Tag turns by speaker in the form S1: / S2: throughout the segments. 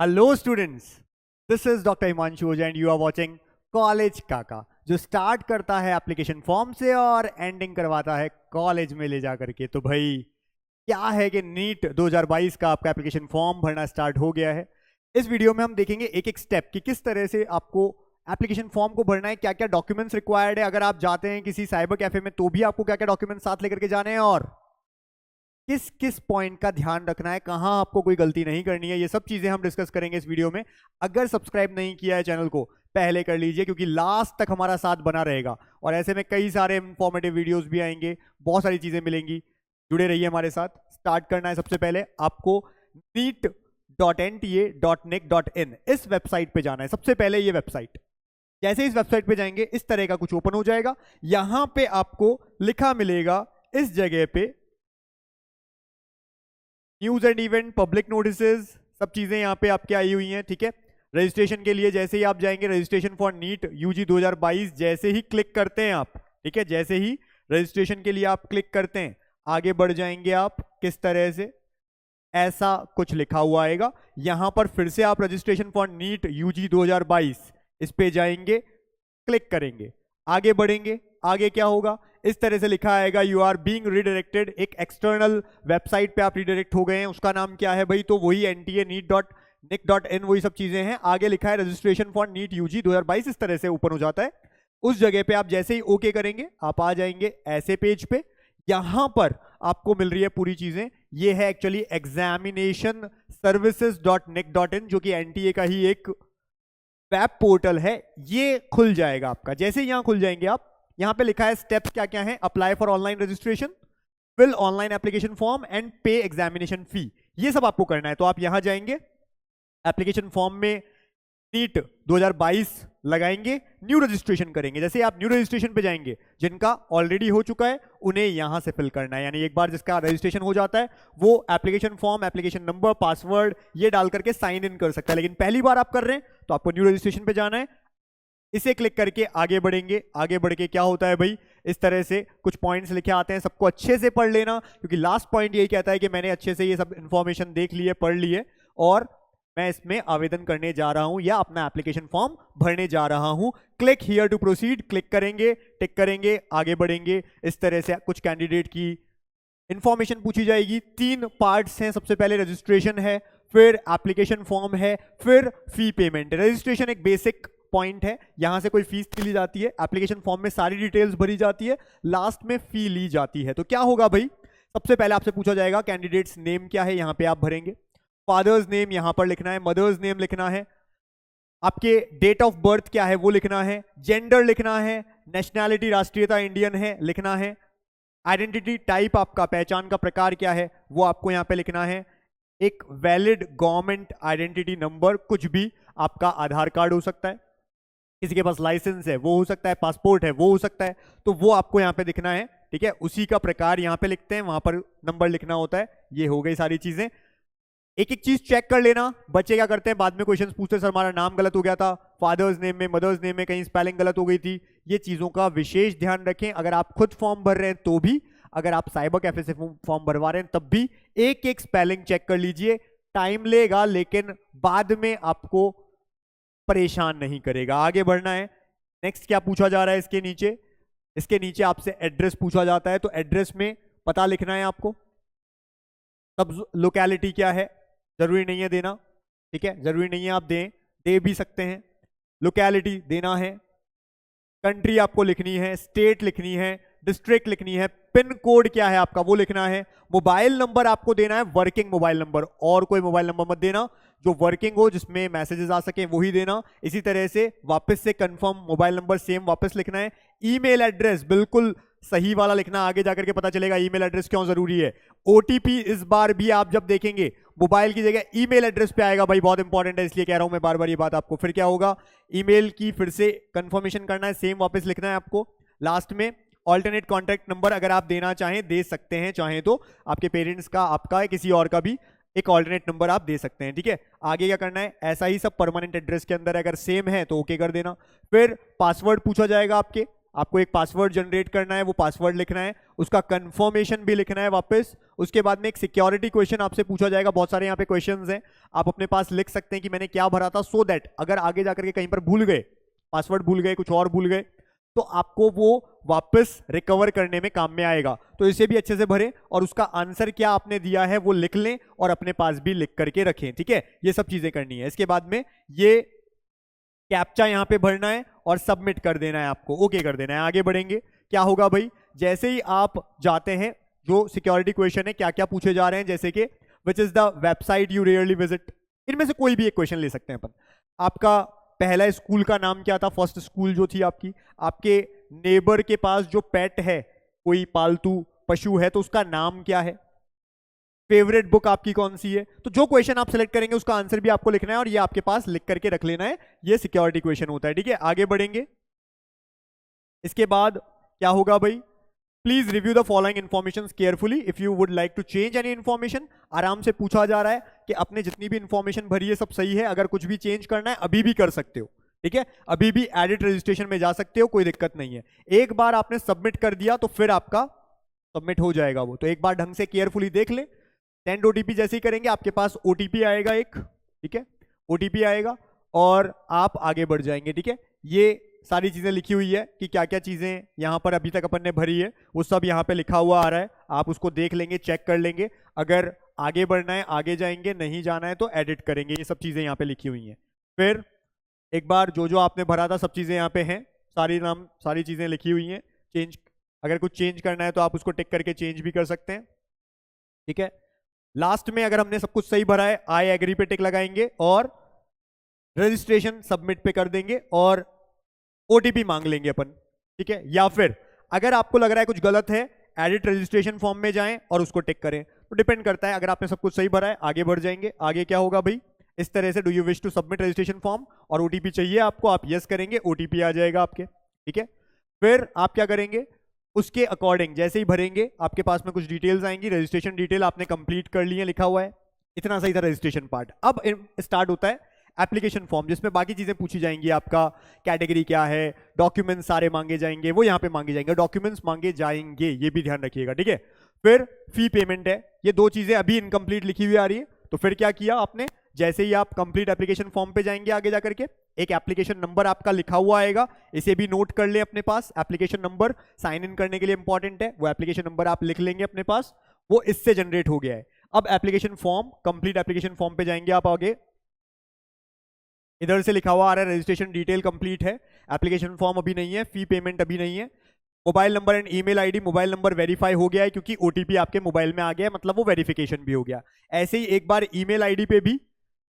S1: Hello students, this is Dr. Himanshu Oja and you are watching College काका, जो start करता है application form से और एंडिंग करवाता है कॉलेज में ले जा करके। तो भाई क्या है कि नीट 2022 का आपका एप्लीकेशन फॉर्म भरना स्टार्ट हो गया है। इस वीडियो में हम देखेंगे एक एक स्टेप कि किस तरह से आपको एप्लीकेशन फॉर्म को भरना है, क्या क्या डॉक्यूमेंट्स रिक्वायर्ड है, अगर आप जाते हैं किसी साइबर कैफे में तो भी आपको क्या क्या डॉक्यूमेंट्स साथ लेकर के जाने हैं, और किस किस पॉइंट का ध्यान रखना है, कहां आपको कोई गलती नहीं करनी है। ये सब चीजें हम डिस्कस करेंगे इस वीडियो में। अगर सब्सक्राइब नहीं किया है चैनल को पहले कर लीजिए, क्योंकि लास्ट तक हमारा साथ बना रहेगा और ऐसे में कई सारे इंफॉर्मेटिव वीडियोस भी आएंगे, बहुत सारी चीजें मिलेंगी। जुड़े रहिए हमारे साथ। स्टार्ट करना है सबसे पहले आपको neet.nta.nic.in इस वेबसाइट पे जाना है। सबसे पहले ये वेबसाइट, जैसे इस वेबसाइट पे जाएंगे इस तरह का कुछ ओपन हो जाएगा। यहां पे आपको लिखा मिलेगा इस जगह पे news and event, public notices, सब चीजें यहाँ पे आपके आई हुई हैं। ठीक है, रजिस्ट्रेशन के लिए जैसे ही आप जाएंगे रजिस्ट्रेशन फॉर नीट यूजी 2022 जैसे ही क्लिक करते हैं आप, ठीक है, जैसे ही रजिस्ट्रेशन के लिए आप क्लिक करते हैं आगे बढ़ जाएंगे आप किस तरह से, ऐसा कुछ लिखा हुआ आएगा। यहां पर फिर से आप रजिस्ट्रेशन फॉर नीट यूजी 2022 इस पे जाएंगे, क्लिक करेंगे, आगे बढ़ेंगे। आगे क्या होगा, इस तरह से लिखा आएगा यू आर बीइंग रिडायरेक्टेड। एक एक्सटर्नल वेबसाइट पे आप रिडायरेक्ट हो गए हैं, उसका नाम क्या है भाई, तो वही nta.nic.in वही सब चीजें हैं। आगे लिखा है रजिस्ट्रेशन फॉर नीट यूजी 2022, इस तरह से ओपन हो जाता है। उस जगह पे आप जैसे ही ओके करेंगे आप आ जाएंगे ऐसे पेज पे। यहां पर आपको मिल रही है पूरी चीजें। ये है एक्चुअली एग्जामिनेशन services.nic.in जो कि एनटीए का ही एक वेब पोर्टल है। ये खुल जाएगा आपका। जैसे यहां खुल जाएंगे आप, यहां पे लिखा है स्टेप्स क्या क्या है, apply for online registration, fill online application form and pay examination fee, ये सब आपको करना है। तो आप यहां जाएंगे, एप्लीकेशन फॉर्म में नीट 2022 लगाएंगे, न्यू रजिस्ट्रेशन करेंगे। जैसे आप न्यू रजिस्ट्रेशन पे जाएंगे, जिनका ऑलरेडी हो चुका है उन्हें यहां से फिल करना है। यानी एक बार जिसका रजिस्ट्रेशन हो जाता है वो application form, application number, password ये डाल करके साइन इन कर सकता है। लेकिन पहली बार आप कर रहे हैं तो आपको न्यू रजिस्ट्रेशन पे जाना है, इसे क्लिक करके आगे बढ़ेंगे। आगे बढ़ के क्या होता है भाई, इस तरह से कुछ पॉइंट्स लिखे आते हैं, सबको अच्छे से पढ़ लेना, क्योंकि लास्ट पॉइंट यही कहता है कि मैंने अच्छे से ये सब इंफॉर्मेशन देख ली है, पढ़ ली है और मैं इसमें आवेदन करने जा रहा हूं या अपना एप्लीकेशन फॉर्म भरने जा रहा हूं। Click here to proceed, click करेंगे, टिक करेंगे, आगे बढ़ेंगे। इस तरह से कुछ कैंडिडेट की इंफॉर्मेशन पूछी जाएगी। 3 पार्ट्स हैं, सबसे पहले रजिस्ट्रेशन है, फिर एप्लीकेशन फॉर्म है, फिर फी पेमेंट। रजिस्ट्रेशन एक बेसिक पॉइंट है, यहां से कोई फीस ली जाती है, एप्लीकेशन फॉर्म में सारी डिटेल्स भरी जाती है, लास्ट में फी ली जाती है। तो क्या होगा भाई, सबसे पहले आपसे पूछा जाएगा कैंडिडेट्स नेम क्या है, यहां पे आप भरेंगे। फादर्स नेम यहां पर लिखना है, मदर्स नेम लिखना है, आपके डेट ऑफ बर्थ क्या है वो लिखना है, जेंडर लिखना है, नेशनैलिटी राष्ट्रीयता इंडियन है लिखना है, आइडेंटिटी टाइप आपका पहचान का प्रकार क्या है वो आपको यहां पे लिखना है, एक वैलिड गवर्नमेंट आइडेंटिटी नंबर, कुछ भी, आपका आधार कार्ड हो सकता है, किसी के पास लाइसेंस है वो हो सकता है, पासपोर्ट है वो हो सकता है, तो वो आपको यहाँ पे दिखना है। ठीक है, उसी का प्रकार यहाँ पे लिखते हैं, वहां पर नंबर लिखना होता है। ये हो गई सारी चीजें। एक एक चीज चेक कर लेना। बच्चे क्या करते हैं, बाद में क्वेश्चंस पूछते हैं, सर हमारा नाम गलत हो गया था, फादर्स नेम में, मदर्स नेम में कहीं स्पेलिंग गलत हो गई थी। ये चीजों का विशेष ध्यान रखें। अगर आप खुद फॉर्म भर रहे हैं तो भी, अगर आप साइबर कैफे से फॉर्म भरवा रहे हैं तब भी एक एक स्पेलिंग चेक कर लीजिए। टाइम लेगा लेकिन बाद में आपको परेशान नहीं करेगा। आगे बढ़ना है। नेक्स्ट क्या पूछा जा रहा है इसके नीचे, इसके नीचे आपसे एड्रेस पूछा जाता है, तो एड्रेस में पता लिखना है आपको। तब लोकेलिटी क्या है, जरूरी नहीं है देना, ठीक है, जरूरी नहीं है आप दे भी सकते हैं। लोकेलिटी देना है, कंट्री आपको लिखनी है, स्टेट लिखनी है, डिस्ट्रिक्ट लिखनी है, पिन कोड क्या है आपका वो लिखना है, मोबाइल नंबर आपको देना है, वर्किंग मोबाइल नंबर, और कोई मोबाइल नंबर मत देना, जो वर्किंग हो जिसमें मैसेजेस आ सके वही देना। इसी तरह से वापस से कंफर्म मोबाइल नंबर सेम वापस लिखना है। ईमेल एड्रेस बिल्कुल सही वाला लिखना, आगे जाकर के पता चलेगा ईमेल एड्रेस क्यों जरूरी है। ओटीपी इस बार भी आप जब देखेंगे मोबाइल की जगह ईमेल एड्रेस पे आएगा, भाई बहुत इंपॉर्टेंट है इसलिए कह रहा हूं मैं बार बार ये बात आपको। फिर क्या होगा, ईमेल की फिर से कंफर्मेशन करना है, सेम वापस लिखना है आपको। लास्ट में ऑल्टरनेट कॉन्टैक्ट नंबर अगर आप देना चाहें दे सकते हैं, चाहें तो आपके पेरेंट्स का, आपका, किसी और का भी एक ऑल्टरनेट नंबर आप दे सकते हैं। ठीक है, आगे क्या करना है, ऐसा ही सब परमानेंट एड्रेस के अंदर अगर सेम है तो ओके कर देना। फिर पासवर्ड पूछा जाएगा आपके, आपको एक पासवर्ड जनरेट करना है, वो पासवर्ड लिखना है, उसका कंफर्मेशन भी लिखना है वापस। उसके बाद में एक सिक्योरिटी क्वेश्चन आपसे पूछा जाएगा, बहुत सारे यहाँ पे क्वेश्चंस हैं, आप अपने पास लिख सकते हैं कि मैंने क्या भरा था, सो दैट अगर आगे जाकर के कहीं पर भूल गए, पासवर्ड भूल गए, कुछ और भूल गए, तो आपको वो वापस रिकवर करने में काम में आएगा। तो इसे भी अच्छे से भरें और उसका आंसर क्या आपने दिया है वो लिख लें और अपने पास भी लिख करके रखें, ठीक है। ये सब चीजें करनी है। इसके बाद में ये कैप्चा यहां पे भरना है और सबमिट कर देना है, आपको ओके कर देना है। आगे बढ़ेंगे, क्या होगा भाई, जैसे ही आप जाते हैं, जो सिक्योरिटी क्वेश्चन है, क्या क्या पूछे जा रहे हैं, जैसे कि which is the website you rarely visit, इनमें से कोई भी एक क्वेश्चन ले सकते हैं अपन। आपका पहला स्कूल का नाम क्या था, फर्स्ट स्कूल जो थी आपकी, आपके नेबर के पास जो पेट है, कोई पालतू पशु है, तो उसका नाम क्या है, फेवरेट बुक आपकी कौन सी है। तो जो क्वेश्चन आप सिलेक्ट करेंगे उसका आंसर भी आपको लिखना है और ये आपके पास लिख करके रख लेना है। ये सिक्योरिटी क्वेश्चन होता है, ठीक है। आगे बढ़ेंगे, इसके बाद क्या होगा भाई, please review the following information carefully if you would like to change any information. आराम से पूछा जा रहा है कि अपने जितनी भी इन्फॉर्मेशन भरी है सब सही है, अगर कुछ भी चेंज करना है अभी भी कर सकते हो, ठीक है। अभी भी एडिट रजिस्ट्रेशन में जा सकते हो, कोई दिक्कत नहीं है। एक बार आपने सबमिट कर दिया तो फिर आपका सबमिट हो जाएगा वो, तो एक बार ढंग से केयरफुली देख ले। सेंड ओटीपी जैसे ही करेंगे आपके पास ओटीपी आएगा एक, ठीक है, ओटीपी आएगा और आप आगे बढ़ जाएंगे, ठीक है। ये सारी चीजें लिखी हुई है कि क्या क्या चीजें यहाँ पर अभी तक अपन ने भरी है, वो सब यहाँ पे लिखा हुआ आ रहा है, आप उसको देख लेंगे, चेक कर लेंगे। अगर आगे बढ़ना है आगे जाएंगे, नहीं जाना है तो एडिट करेंगे। ये सब चीजें यहाँ पे लिखी हुई हैं। फिर एक बार जो जो आपने भरा था सब चीजें यहाँ पे हैं, सारी नाम सारी चीजें लिखी हुई हैं। चेंज, अगर कुछ चेंज करना है तो आप उसको टिक करके चेंज भी कर सकते हैं, ठीक है। लास्ट में अगर हमने सब कुछ सही भरा है, आई एग्री पे टिक लगाएंगे और रजिस्ट्रेशन सबमिट पे कर देंगे और ओटीपी मांग लेंगे अपन, ठीक है। या फिर अगर आपको लग रहा है कुछ गलत है, एडिट रजिस्ट्रेशन फॉर्म में जाएं और उसको टिक करें, तो डिपेंड करता है। अगर आपने सब कुछ सही भरा है आगे बढ़ जाएंगे। आगे क्या होगा भाई, इस तरह से do you wish to submit registration form और ओटीपी चाहिए आपको, आप यस करेंगे, ओटीपी आ जाएगा आपके, ठीक है। फिर आप क्या करेंगे, उसके अकॉर्डिंग जैसे ही भरेंगे आपके पास में कुछ डिटेल्स आएंगी, रजिस्ट्रेशन डिटेल आपने कंप्लीट कर ली है, लिखा हुआ है। इतना सही था रजिस्ट्रेशन पार्ट। अब स्टार्ट होता है एप्लीकेशन फॉर्म, जिसमें बाकी चीजें पूछी जाएंगी, आपका कैटेगरी क्या है, डॉक्यूमेंट्स सारे मांगे जाएंगे, वो यहाँ पे मांगे जाएंगे, डॉक्यूमेंट्स मांगे जाएंगे, ये भी ध्यान रखिएगा, ठीक है। फिर फी पेमेंट है, ये दो चीजें अभी इनकम्प्लीट लिखी हुई आ रही है। तो फिर क्या किया आपने, जैसे ही आप कंप्लीट एप्लीकेशन फॉर्म पे जाएंगे आगे जाकर के एक एप्लीकेशन नंबर आपका लिखा हुआ आएगा, इसे भी नोट कर ले अपने पास। एप्लीकेशन नंबर साइन इन करने के लिए इंपॉर्टेंट है, वो एप्लीकेशन नंबर आप लिख लेंगे अपने पास, वो इससे जनरेट हो गया है। अब application form, complete application form पे जाएंगे आप आगे, इधर से लिखा हुआ आ रहा है रजिस्ट्रेशन डिटेल कंप्लीट है, एप्लीकेशन फॉर्म अभी नहीं है, फी पेमेंट अभी नहीं है, mobile number and email ID, mobile number verify हो गया है क्योंकि ओटीपी आपके मोबाइल में आ गया है, मतलब वो वेरिफिकेशन भी हो गया। ऐसे ही एक बार ईमेल आईडी पे भी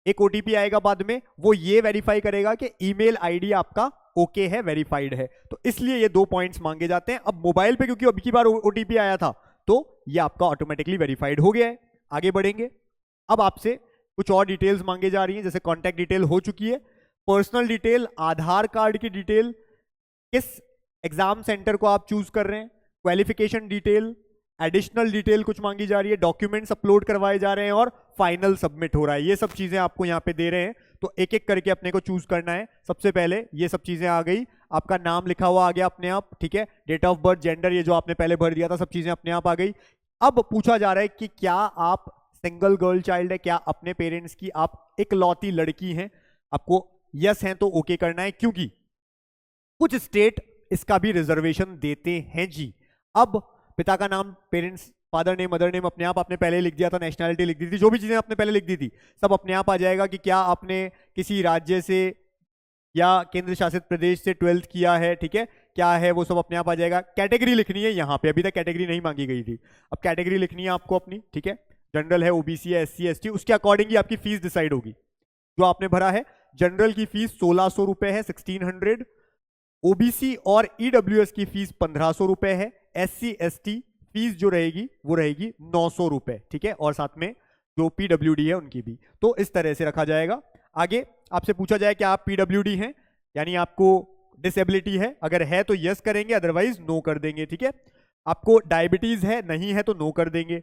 S1: एक ओटीपी आएगा बाद में, वो ये वेरीफाई करेगा कि ईमेल आईडी आपका ओके है, वेरीफाइड है, तो इसलिए ये 2 पॉइंट्स मांगे जाते हैं। अब मोबाइल पे क्योंकि अब की बार ओटीपी आया था तो ये आपका ऑटोमेटिकली वेरीफाइड हो गया है। आगे बढ़ेंगे, अब आपसे कुछ और डिटेल्स मांगे जा रही हैं, जैसे कॉन्टैक्ट डिटेल हो चुकी है, पर्सनल डिटेल, आधार कार्ड की डिटेल, किस एग्जाम सेंटर को आप चूज कर रहे हैं, क्वालिफिकेशन डिटेल, एडिशनल डिटेल कुछ मांगी जा रही है, डॉक्यूमेंट्स अपलोड करवाए जा रहे हैं और फाइनल सबमिट हो रहा है। ये सब चीजें आपको यहाँ पे दे रहे हैं, तो एक एक करके अपने को चूज करना है। सबसे पहले ये सब चीजें आ गई, आपका नाम लिखा हुआ आ गया अपने आप, ठीक है, डेट ऑफ बर्थ, जेंडर, ये जो आपने पहले भर दिया था, सब चीजें अपने आप आ गई। अब पूछा जा रहा है कि क्या आप सिंगल गर्ल चाइल्ड है, क्या अपने पेरेंट्स की आप इकलौती लड़की हैं, आपको यस हैं तो ओके करना है, क्योंकि कुछ स्टेट इसका भी रिजर्वेशन देते हैं जी। अब पिता का नाम, parents, father name, mother name अपने आप आपने पहले लिख दिया था, नेशनैलिटी लिख दी थी, जो भी चीजें आपने पहले लिख दी थी सब अपने आप आ जाएगा कि क्या आपने किसी राज्य से या केंद्र शासित प्रदेश से 12th किया है, ठीक है, क्या है वो सब अपने आप आ जाएगा। कैटेगरी लिखनी है यहाँ पे, अभी तक कैटेगरी नहीं मांगी गई थी, अब कैटेगरी लिखनी है आपको अपनी, ठीक है, जनरल है, ओबीसी है, एससी एसटी, उसके अकॉर्डिंग ही आपकी फीस डिसाइड होगी। जो आपने भरा है, जनरल की फीस 1600 रुपए है, 1600, ओबीसी और ईडब्ल्यूएस की फीस 1500 रुपए है, एससी एसटी फीस जो रहेगी वो रहेगी 900 रुपए, ठीक है, और साथ में जो पीडब्ल्यूडी है उनकी भी, तो इस तरह से रखा जाएगा। आगे आपसे पूछा जाए कि आप पीडब्ल्यूडी हैं, यानी आपको डिसेबिलिटी है, अगर है तो यस करेंगे, अदरवाइज नो कर देंगे, ठीक है। आपको डायबिटीज है, नहीं है तो नो कर देंगे।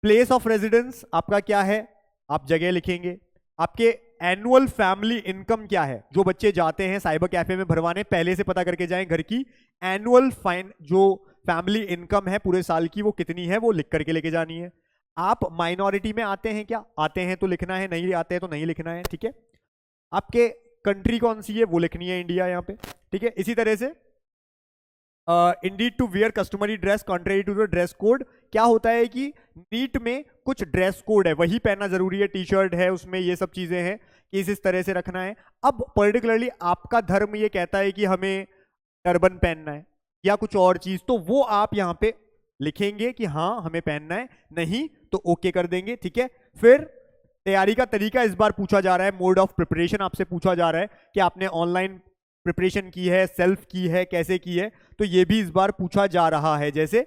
S1: प्लेस ऑफ रेजिडेंस आपका क्या है, आप जगह लिखेंगे। आपके एनुअल फैमिली इनकम क्या है, जो बच्चे जाते हैं साइबर कैफे में भरवाने पहले से पता करके जाएं घर की एनुअल फाइन जो फैमिली इनकम है पूरे साल की वो कितनी है, वो लिख करके लेके जानी है। आप माइनॉरिटी में आते हैं क्या, आते हैं तो लिखना है, नहीं आते हैं तो नहीं लिखना है, ठीक है। आपके कंट्री कौन सी है वो लिखनी है, इंडिया यहाँ पे, ठीक है। इसी तरह से indeed to wear customary dress contrary to the dress code, क्या होता है कि नीट में कुछ ड्रेस कोड है वही पहनना जरूरी है, टी शर्ट है उसमें ये सब चीजें हैं कि इस तरह से रखना है। अब पर्टिकुलरली आपका धर्म ये कहता है कि हमें टर्बन पहनना है या कुछ और चीज, तो वो आप यहाँ पे लिखेंगे कि हाँ हमें पहनना है, नहीं तो ओके कर देंगे, ठीक है। फिर तैयारी का तरीका इस बार पूछा जा रहा है, मोड ऑफ प्रिपरेशन आपसे पूछा जा रहा है कि आपने ऑनलाइन प्रिपरेशन की है, सेल्फ की है, कैसे की है, तो ये भी इस बार पूछा जा रहा है। जैसे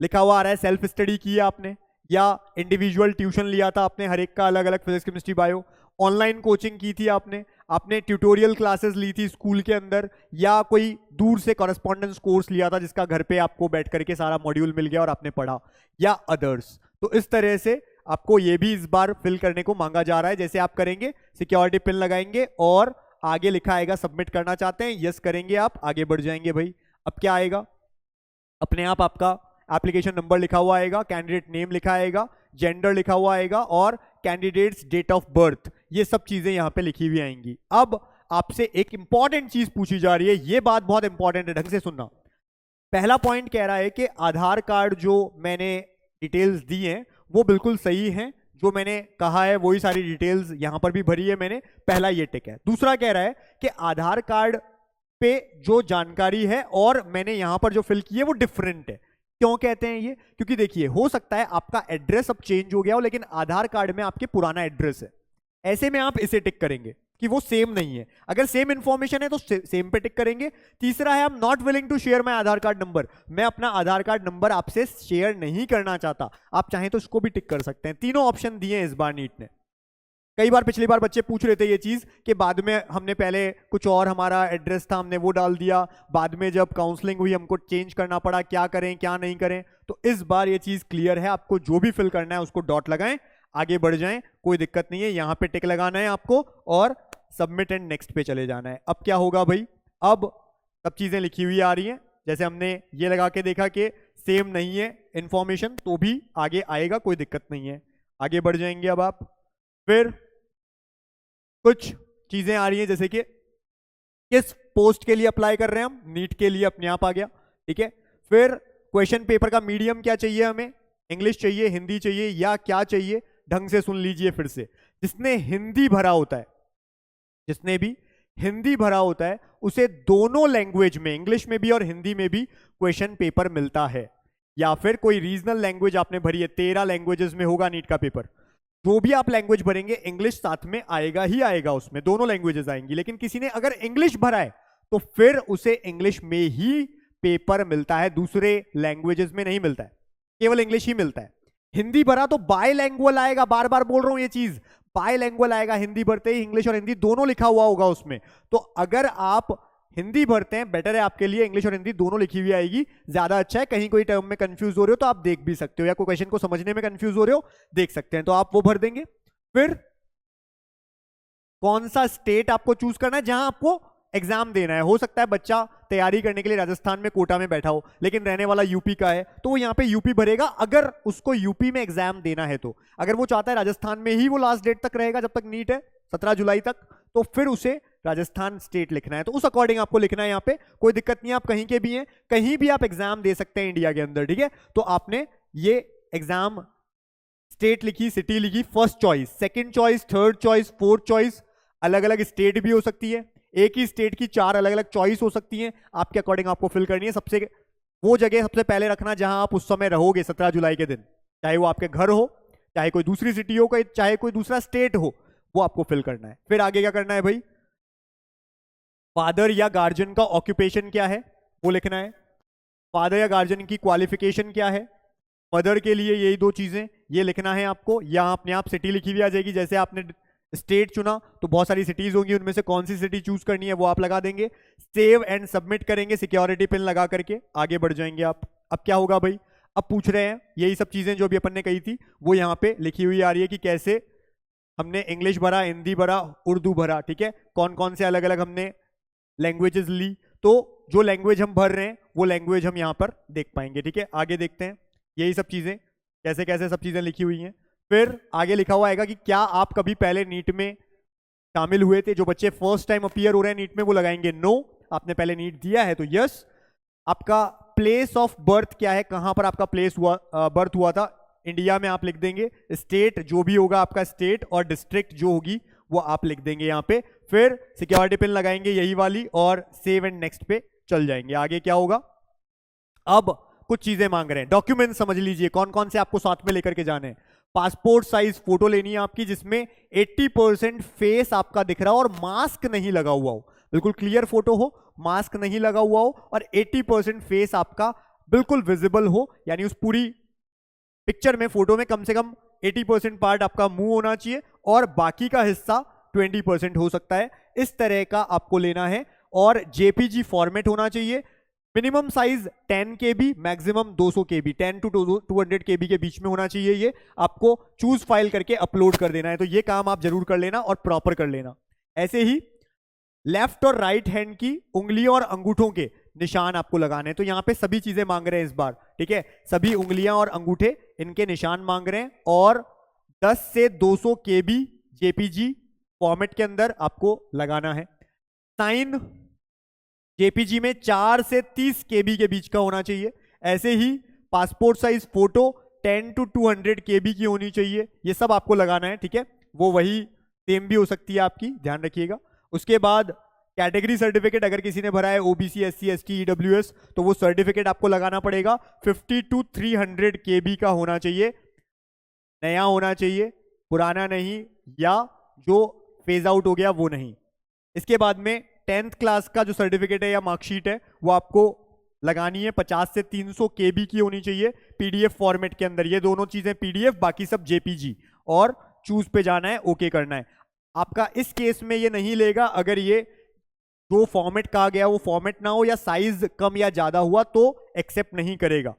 S1: लिखा हुआ आ रहा है सेल्फ स्टडी की है आपने या इंडिविजुअल ट्यूशन लिया था आपने, हर एक का अलग अलग physics chemistry bio, online coaching की थी आपने ट्यूटोरियल क्लासेस ली थी स्कूल के अंदर, या कोई दूर से कॉरेस्पॉन्डेंस कोर्स लिया था जिसका घर पे आपको बैठ करके सारा मॉड्यूल मिल गया और आपने पढ़ा, या अदर्स। तो इस तरह से आपको ये भी इस बार फिल करने को मांगा जा रहा है। जैसे आप करेंगे सिक्योरिटी पिन लगाएंगे और आगे लिखा आएगा सबमिट करना चाहते हैं, यस करेंगे आप आगे बढ़ जाएंगे भाई। अब क्या आएगा, अपने आप आपका एप्लीकेशन नंबर लिखा हुआ आएगा, कैंडिडेट नेम लिखा आएगा, जेंडर लिखा हुआ आएगा और कैंडिडेट्स डेट ऑफ बर्थ, ये सब चीजें यहां पे लिखी हुई आएंगी। अब आपसे एक इंपॉर्टेंट चीज पूछी जा रही है, ये बात बहुत इंपॉर्टेंट है, ढंग से सुनना। पहला पॉइंट कह रहा है कि आधार कार्ड जो मैंने डिटेल्स दी हैं वो बिल्कुल सही हैं, जो मैंने कहा है वही सारी डिटेल्स यहां पर भी भरी है मैंने, पहला ये टिक है। दूसरा कह रहा है कि आधार कार्ड पे जो जानकारी है और मैंने यहां पर जो फिल की है वो डिफरेंट है। क्यों कहते हैं ये, क्योंकि देखिए हो सकता है आपका एड्रेस अब चेंज हो गया हो लेकिन आधार कार्ड में आपके पुराना एड्रेस है, ऐसे में आप इसे टिक करेंगे कि वो सेम नहीं है। अगर सेम इंफॉर्मेशन है तो सेम पे टिक करेंगे। तीसरा है I am not willing to share my Aadhaar card number, मैं अपना आधार कार्ड नंबर आपसे शेयर नहीं करना चाहता, आप चाहें तो इसको भी टिक कर सकते हैं। तीनों ऑप्शन दिए हैं इस बार नीट ने। कई बार पिछली बार बच्चे पूछ रहे थे ये चीज कि बाद में हमने पहले कुछ और हमारा एड्रेस था हमने वो डाल दिया, बाद में जब काउंसलिंग हुई हमको चेंज करना पड़ा, क्या करें क्या नहीं करें। तो इस बार ये चीज क्लियर है, आपको जो भी फिल करना है उसको डॉट लगाएं, आगे बढ़ जाएं, कोई दिक्कत नहीं है। यहां पे टिक लगाना है आपको और सबमिट एंड नेक्स्ट पे चले जाना है। अब क्या होगा भाई, अब सब चीजें लिखी हुई आ रही हैं, जैसे हमने ये लगा के देखा कि सेम नहीं है इंफॉर्मेशन तो भी आगे आएगा, कोई दिक्कत नहीं है, आगे बढ़ जाएंगे। अब आप फिर कुछ चीजें आ रही हैं जैसे कि किस पोस्ट के लिए अप्लाई कर रहे हैं हम, नीट के लिए अपने आप आ गया, ठीक है। फिर क्वेश्चन पेपर का मीडियम क्या चाहिए हमें, इंग्लिश चाहिए, हिंदी चाहिए या क्या चाहिए, ढंग से सुन लीजिए फिर से। जिसने हिंदी भरा होता है, जिसने भी हिंदी भरा होता है उसे दोनों लैंग्वेज में, इंग्लिश में भी और हिंदी में भी क्वेश्चन पेपर मिलता है। या फिर कोई रीजनल लैंग्वेज आपने भरी है, 13 लैंग्वेजेस में होगा नीट का पेपर, जो भी आप लैंग्वेज भरेंगे इंग्लिश साथ में आएगा ही आएगा, उसमें दोनों लैंग्वेजेस आएंगी। लेकिन किसी ने अगर इंग्लिश भरा है तो फिर उसे इंग्लिश में ही पेपर मिलता है, दूसरे लैंग्वेजेस में नहीं मिलता है, केवल इंग्लिश ही मिलता है। हिंदी भरा तो बायलैंग्वेज आएगा, बार बार बोल रहा हूं ये चीज, बायलैंग्वेज आएगा, हिंदी भरते ही इंग्लिश और हिंदी दोनों लिखा हुआ होगा उसमें। तो अगर आप हिंदी भरते हैं बेटर है आपके लिए, इंग्लिश और हिंदी दोनों लिखी हुई आएगी, ज्यादा अच्छा है। कहीं कोई टर्म में कंफ्यूज हो रहे हो तो आप देख भी सकते हो, या कोई क्वेश्चन को समझने में कंफ्यूज हो रहे हो देख सकते हैं, तो आप वो भर देंगे। फिर कौन सा स्टेट आपको चूज करना है जहां आपको एग्जाम देना है। हो सकता है बच्चा तैयारी करने के लिए राजस्थान में कोटा में बैठा हो लेकिन रहने वाला यूपी का है, तो वो यहाँ पे यूपी भरेगा अगर उसको यूपी में एग्जाम देना है। तो अगर वो चाहता है राजस्थान में ही वो लास्ट डेट तक रहेगा जब तक नीट है 17 जुलाई तक, तो फिर उसे राजस्थान स्टेट लिखना है, तो उस अकॉर्डिंग आपको लिखना है। यहाँ पे कोई दिक्कत नहीं है, आप कहीं के भी हैं, कहीं भी आप एग्जाम दे सकते हैं इंडिया के अंदर, ठीक है। तो आपने ये एग्जाम स्टेट लिखी, सिटी लिखी, first choice, second choice, third choice, fourth choice, अलग अलग स्टेट भी हो सकती है, एक ही स्टेट की 4 अलग अलग चॉइस हो सकती हैं, आपके अकॉर्डिंग आपको फिल करनी है। सबसे वो जगह सबसे पहले रखना जहां आप उस समय रहोगे 17 जुलाई के दिन, चाहे वो आपके घर हो, चाहे कोई दूसरी सिटी हो, चाहे कोई दूसरा स्टेट हो, वो आपको फिल करना है। फिर आगे क्या करना है भाई, फादर या गार्जियन का ऑक्यूपेशन क्या है वो लिखना है, फादर या गार्जियन की क्वालिफिकेशन क्या है, मदर के लिए यही 2 चीजें ये लिखना है आपको। यहाँ अपने आप सिटी लिखी हुई आ जाएगी, जैसे आपने स्टेट चुना तो बहुत सारी सिटीज होंगी, उनमें से कौन सी सिटी चूज करनी है वो आप लगा देंगे, सेव एंड सबमिट करेंगे सिक्योरिटी पिन लगा करके, आगे बढ़ जाएंगे आप। अब क्या होगा भाई, अब पूछ रहे हैं यही सब चीजें जो भी अपन ने कही थी वो यहाँ पे लिखी हुई आ रही है कि कैसे हमने इंग्लिश भरा, हिंदी भरा, उर्दू भरा, ठीक है, कौन कौन से अलग अलग हमने लैंग्वेजेस ली, तो जो लैंग्वेज हम भर रहे हैं वो लैंग्वेज हम यहाँ पर देख पाएंगे, ठीक है। आगे देखते हैं यही सब चीजें कैसे कैसे सब चीजें लिखी हुई हैं। फिर आगे लिखा हुआ आएगा कि क्या आप कभी पहले नीट में शामिल हुए थे। जो बच्चे फर्स्ट टाइम अपीयर हो रहे हैं नीट में वो लगाएंगे नो, आपने पहले नीट दिया है तो यस। आपका प्लेस ऑफ बर्थ क्या है, कहां पर आपका प्लेस हुआ बर्थ हुआ था, इंडिया में आप लिख देंगे। स्टेट जो भी होगा आपका स्टेट, और डिस्ट्रिक्ट जो होगी वो आप लिख देंगे यहाँ पे। फिर सिक्योरिटी पिन लगाएंगे यही वाली और सेव एंड नेक्स्ट पे चल जाएंगे। आगे क्या होगा, अब कुछ चीजें मांग रहे हैं, डॉक्यूमेंट समझ लीजिए कौन कौन से आपको साथ में लेकर के जाने हैं। पासपोर्ट साइज फोटो लेनी है आपकी जिसमें 80% फेस आपका दिख रहा हो और मास्क नहीं लगा हुआ हो, बिल्कुल क्लियर फोटो हो, मास्क नहीं लगा हुआ हो और 80% फेस आपका बिल्कुल विजिबल हो, यानी उस पूरी पिक्चर में, फोटो में कम से कम 80% पार्ट आपका मुंह होना चाहिए और बाकी का हिस्सा 20% हो सकता है। इस तरह का आपको लेना है और जेपीजी फॉर्मेट होना चाहिए। Minimum size 10 KB, maximum 200 KB, 10 to 200 KB के बीच में होना चाहिए। ये आपको चूज फाइल करके अपलोड कर देना है, तो ये काम आप जरूर कर लेना और प्रॉपर कर लेना। ऐसे ही लेफ्ट और राइट हैंड की उंगलियों और अंगूठों के निशान आपको लगाने हैं। तो यहाँ पे सभी चीजें मांग रहे हैं इस बार, ठीक है, सभी उंगलियां और अंगूठे इनके निशान मांग रहे हैं और 10 से 200 KB जेपीजी फॉर्मेट के अंदर आपको लगाना है। साइन जेपीजी में 4 से 30 KB के बीच का होना चाहिए। ऐसे ही passport size photo 10 to 200 KB की होनी चाहिए। ये सब आपको लगाना है, ठीक है, वो वही सेम भी हो सकती है आपकी, ध्यान रखिएगा। उसके बाद कैटेगरी सर्टिफिकेट अगर किसी ने भरा है ओबीसी, एससी, एसटी, ईडब्ल्यूएस, तो वो सर्टिफिकेट आपको लगाना पड़ेगा। 50 to 300 KB का होना चाहिए, नया होना चाहिए, पुराना नहीं, या जो फेज आउट हो गया वो नहीं। इसके बाद में 10th क्लास का जो सर्टिफिकेट है या मार्कशीट है वो आपको लगानी है, 50 से 300 KB की होनी चाहिए पीडीएफ फॉर्मेट के अंदर। ये दोनों चीजें पीडीएफ, बाकी सब जेपीजी, और चूज पे जाना है, ओके करना है। आपका इस केस में ये नहीं लेगा अगर ये जो फॉर्मेट कहा गया वो फॉर्मेट ना हो या साइज कम या ज्यादा हुआ तो एक्सेप्ट नहीं करेगा।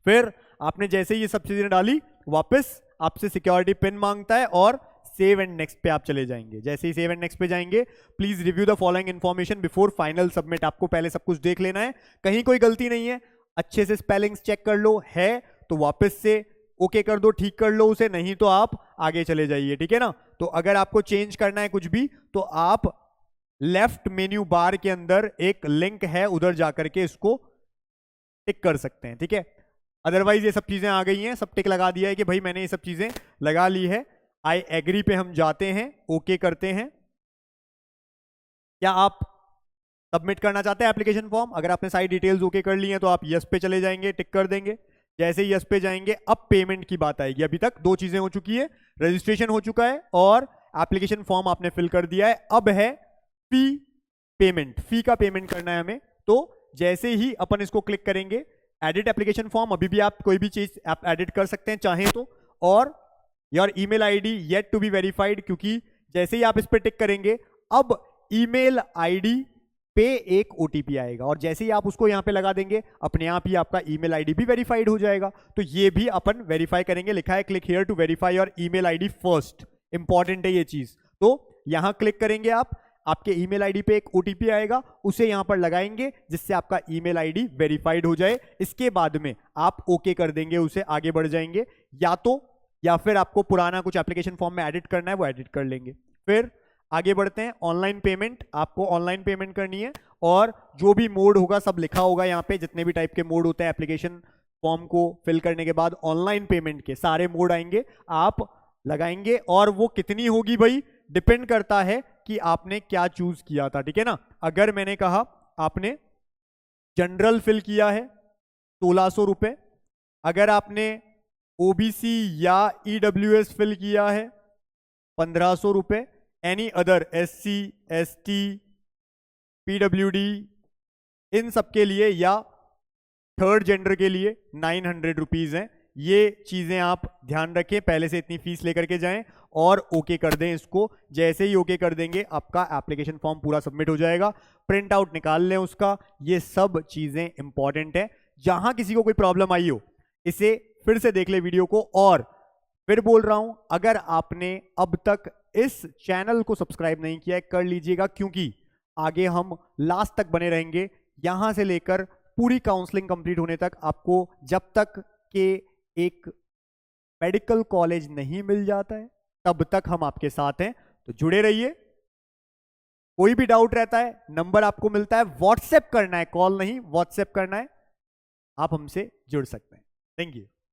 S1: फिर आपने जैसे ही ये सब चीजें डाली, वापस आपसे सिक्योरिटी पिन मांगता है और सेव एंड नेक्स्ट पे आप चले जाएंगे। जैसे ही सेव एंड नेक्स्ट पे जाएंगे, please review the following information before final submit. आपको पहले सब कुछ देख लेना है, कहीं कोई गलती नहीं है, अच्छे से स्पेलिंग्स चेक कर लो, है तो वापस से ओके कर दो, ठीक कर लो उसे, नहीं तो आप आगे चले जाइए, ठीक है ना। तो अगर आपको चेंज करना है कुछ भी तो आप लेफ्ट मेन्यू बार के अंदर एक लिंक है, उधर जाकर के इसको टिक कर सकते हैं, ठीक है। अदरवाइज ये सब चीजें आ गई हैं, सब टिक लगा दिया है कि भाई मैंने ये सब चीजें लगा ली है। आई एग्री पे हम जाते हैं, ओके करते हैं। क्या आप सबमिट करना चाहते हैं एप्लीकेशन फॉर्म? अगर आपने सारी डिटेल्स ओके कर ली हैं तो आप यस पे चले जाएंगे, टिक कर देंगे। जैसे ही यस पे जाएंगे अब पेमेंट की बात आएगी। अभी तक दो चीजें हो चुकी है, रजिस्ट्रेशन हो चुका है और एप्लीकेशन फॉर्म आपने फिल कर दिया है। अब है फी पेमेंट, फी का पेमेंट करना है हमें। तो जैसे ही अपन इसको क्लिक करेंगे, एडिट एप्लीकेशन फॉर्म, अभी भी आप कोई भी चीज आप एडिट कर सकते हैं चाहें तो, और your email ID yet to be verified, क्योंकि जैसे ही आप इस पे टिक करेंगे अब ईमेल आईडी पे एक ओटीपी आएगा और जैसे ही आप उसको यहां पे लगा देंगे अपने आप ही आपका ईमेल आईडी भी वेरीफाइड हो जाएगा। तो ये भी अपन वेरीफाई करेंगे, लिखा है click here to verify your email ID first, important है ये चीज। तो यहां क्लिक करेंगे आप, आपके ईमेल आईडी पे एक ओटीपी आएगा, उसे यहां पर लगाएंगे जिससे आपका ईमेल आईडी वेरीफाइड हो जाए। इसके बाद में आप ओके कर देंगे, उसे आगे बढ़ जाएंगे, या फिर आपको पुराना कुछ एप्लीकेशन फॉर्म में एडिट करना है वो एडिट कर लेंगे। फिर आगे बढ़ते हैं, ऑनलाइन पेमेंट, आपको ऑनलाइन पेमेंट करनी है और जो भी मोड होगा सब लिखा होगा यहाँ पे, जितने भी टाइप के मोड होते हैं एप्लीकेशन फॉर्म को फिल करने के बाद ऑनलाइन पेमेंट के सारे मोड आएंगे, आप लगाएंगे। और वो कितनी होगी भाई, डिपेंड करता है कि आपने क्या चूज किया था, ठीक है ना। अगर मैंने कहा आपने जनरल फिल किया है 1600 रुपए, अगर आपने ओबीसी या ईडब्ल्यूएस फिल किया है 1500 रुपए, any other SC, ST, PWD, इन सब के लिए या थर्ड जेंडर के लिए 900 रुपीज हैं। ये चीजें आप ध्यान रखें, पहले से इतनी फीस लेकर के जाएं और ओके कर दें इसको। जैसे ही ओके कर देंगे आपका एप्लीकेशन फॉर्म पूरा सबमिट हो जाएगा, प्रिंट आउट निकाल लें उसका। ये सब चीजें इंपॉर्टेंट है, जहां किसी को कोई प्रॉब्लम आई हो इसे फिर से देख ले वीडियो को, और फिर बोल रहा हूं, अगर आपने अब तक इस चैनल को सब्सक्राइब नहीं किया है, कर लीजिएगा, क्योंकि आगे हम लास्ट तक बने रहेंगे, यहां से लेकर पूरी काउंसलिंग कंप्लीट होने तक। आपको जब तक के एक मेडिकल कॉलेज नहीं मिल जाता है तब तक हम आपके साथ हैं, तो जुड़े रहिए। कोई भी डाउट रहता है, नंबर आपको मिलता है, व्हाट्सएप करना है, कॉल नहीं, व्हाट्सएप करना है, आप हमसे जुड़ सकते हैं। Thank you.